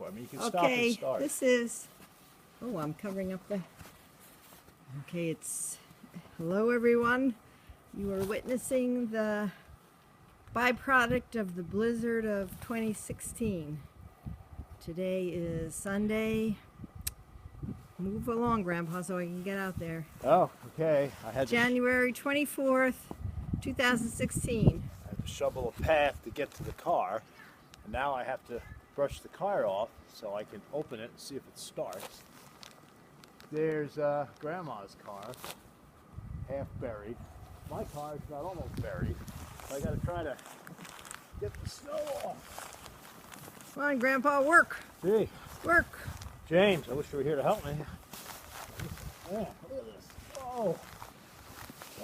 for me. You can stop and Okay, start. this is, oh, I'm covering up the, okay, it's, hello everyone. You are witnessing the byproduct of the blizzard of 2016. Today is Sunday. Move along, Grandpa, so I can get out there. Oh, okay. I had January 24th, 2016. I had to shovel a path to get to the car, and now I have to brush the car off so I can open it and see if it starts. There's Grandma's car, half buried. My car's got almost buried, so I got to try to get the snow off. Come on, Grandpa, work. Gee, Work. James, I wish you were here to help me. Man, look at this. Oh,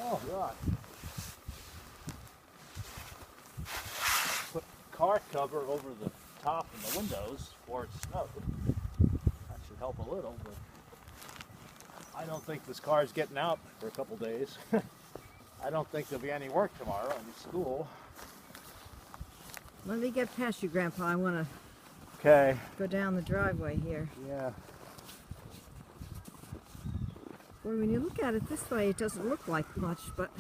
oh God. Put car cover over the top and the windows before it snowed. That should help a little, but I don't think this car is getting out for a couple days. I don't think there'll be any work tomorrow in school. Let me get past you, Grandpa. I want to Okay. go down the driveway here. Yeah. Boy, when you look at it this way, it doesn't look like much, but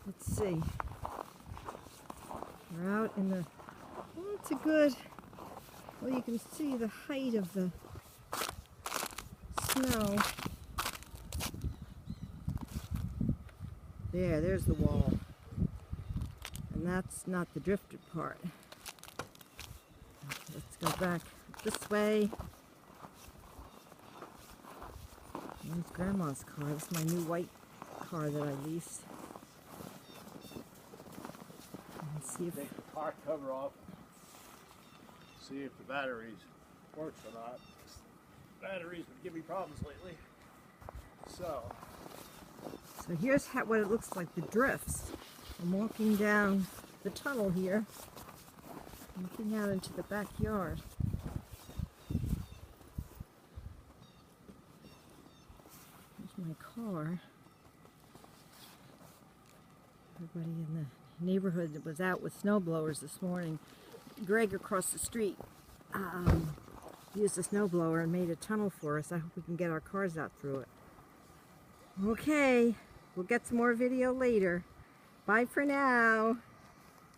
let's see. We're out in the, well, it's a good, well, you can see the height of the snow. There's the wall. And that's not the drifted part. Let's go back this way. There's Grandma's car. This is my new white car that I leased. Let's see if Take the car cover off. See if the batteries works or not. Batteries would give me problems lately. So here's what it looks like, the drifts. I'm walking down the tunnel here, looking out into the backyard. There's my car. Everybody in the neighborhood that was out with snow blowers this morning. Greg across the street used a snow blower and made a tunnel for us. I hope we can get our cars out through it. Okay, we'll get some more video later. Bye for now.